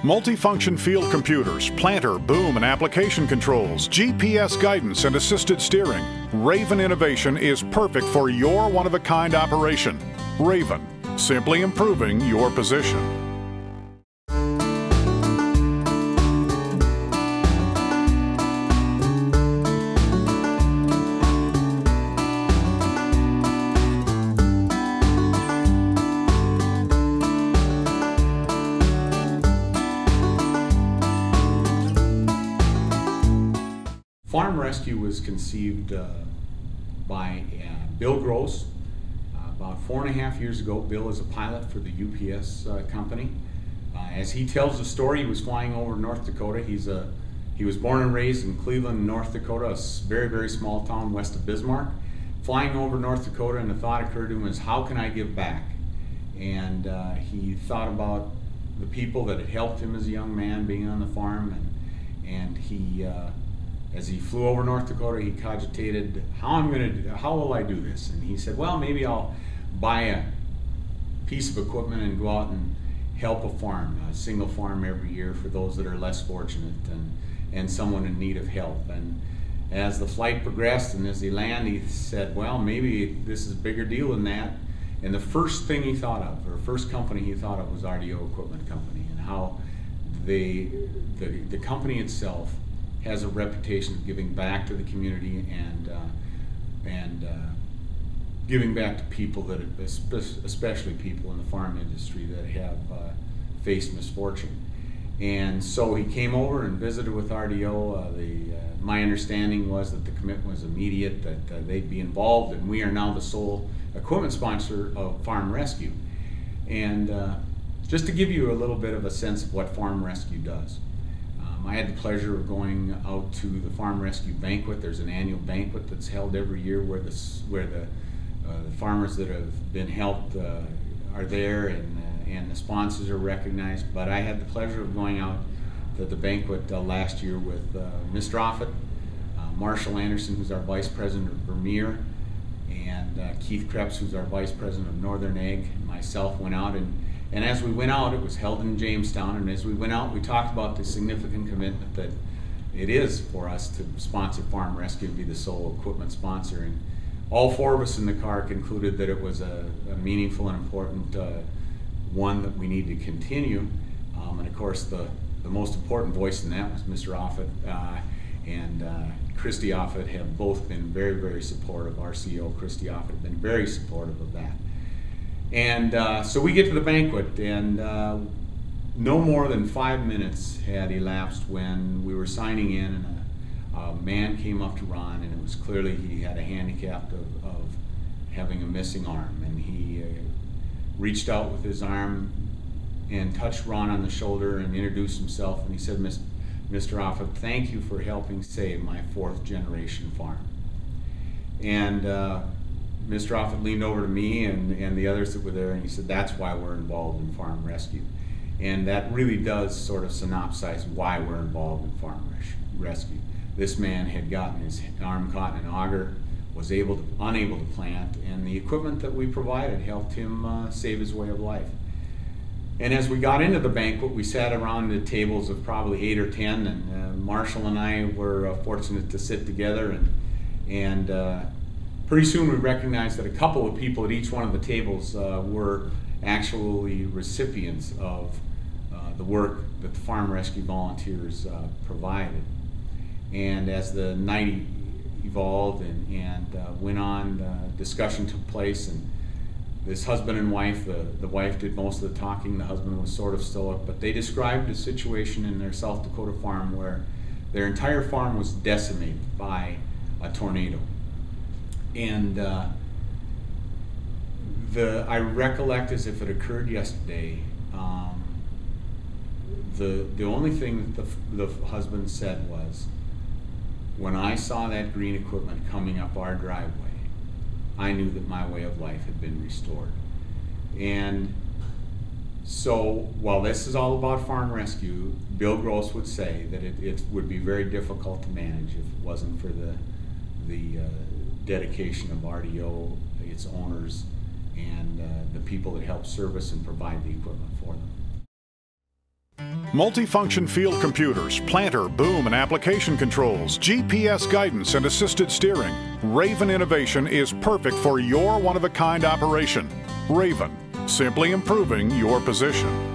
Multifunction field computers, planter, boom, and application controls, GPS guidance, and assisted steering. Raven Innovation is perfect for your one-of-a-kind operation. Raven, simply improving your position. Farm Rescue was conceived by Bill Gross about 4.5 years ago. Bill is a pilot for the UPS company. As he tells the story, he was flying over North Dakota. He was born and raised in Cleveland, North Dakota, a very, very small town west of Bismarck. Flying over North Dakota, and the thought occurred to him is, how can I give back? And he thought about the people that had helped him as a young man being on the farm, and he as he flew over North Dakota, he cogitated, how will I do this? And he said, well, maybe I'll buy a piece of equipment and go out and help a farm, a single farm every year for those that are less fortunate and someone in need of help. And as the flight progressed and as he landed, he said, well, maybe this is a bigger deal than that. And the first thing he thought of, or first company he thought of, was RDO Equipment Company, and how the company itself has a reputation of giving back to the community and giving back to people that, especially people in the farm industry that have faced misfortune. And so he came over and visited with RDO. My understanding was that the commitment was immediate, that they'd be involved, and we are now the sole equipment sponsor of Farm Rescue. And just to give you a little bit of a sense of what Farm Rescue does. I had the pleasure of going out to the Farm Rescue Banquet. There's an annual banquet that's held every year where the farmers that have been helped are there, and the sponsors are recognized. But I had the pleasure of going out to the banquet last year with Mr. Offit, Marshall Anderson, who's our Vice President of Vermeer, and Keith Krebs, who's our Vice President of Northern Ag, and myself went out. And as we went out, it was held in Jamestown, and as we went out, we talked about the significant commitment that it is for us to sponsor Farm Rescue and be the sole equipment sponsor. And all four of us in the car concluded that it was a meaningful and important one that we need to continue. And of course, the most important voice in that was Mr. Offit and Christy Offit have both been very, very supportive. Our CEO, Christy Offit, have been very supportive of that. And so we get to the banquet, and no more than 5 minutes had elapsed when we were signing in, and a man came up to Ron, and it was clearly he had a handicap of having a missing arm. And he reached out with his arm and touched Ron on the shoulder and introduced himself, and he said, Mr. Offit, thank you for helping save my 4th generation farm. And Mr. Offit leaned over to me and the others that were there, and he said, that's why we're involved in Farm Rescue. And that really does sort of synopsize why we're involved in Farm Rescue. This man had gotten his arm caught in an auger, was unable to plant, and the equipment that we provided helped him save his way of life. And as we got into the banquet, we sat around the tables of probably 8 or 10, and Marshall and I were fortunate to sit together, and pretty soon we recognized that a couple of people at each one of the tables were actually recipients of the work that the Farm Rescue volunteers provided. And as the night evolved and went on, discussion took place, and this husband and wife, the wife did most of the talking, the husband was sort of stoic, but they described a situation in their South Dakota farm where their entire farm was decimated by a tornado. And I recollect as if it occurred yesterday, the only thing that the husband said was, when I saw that green equipment coming up our driveway, I knew that my way of life had been restored. And so while this is all about Farm Rescue, Bill Gross would say that it would be very difficult to manage if it wasn't for the dedication of RDO, its owners, and the people that help service and provide the equipment for them. Multifunction field computers, planter, boom, and application controls, GPS guidance and assisted steering. Raven Innovation is perfect for your one-of-a-kind operation. Raven, simply improving your position.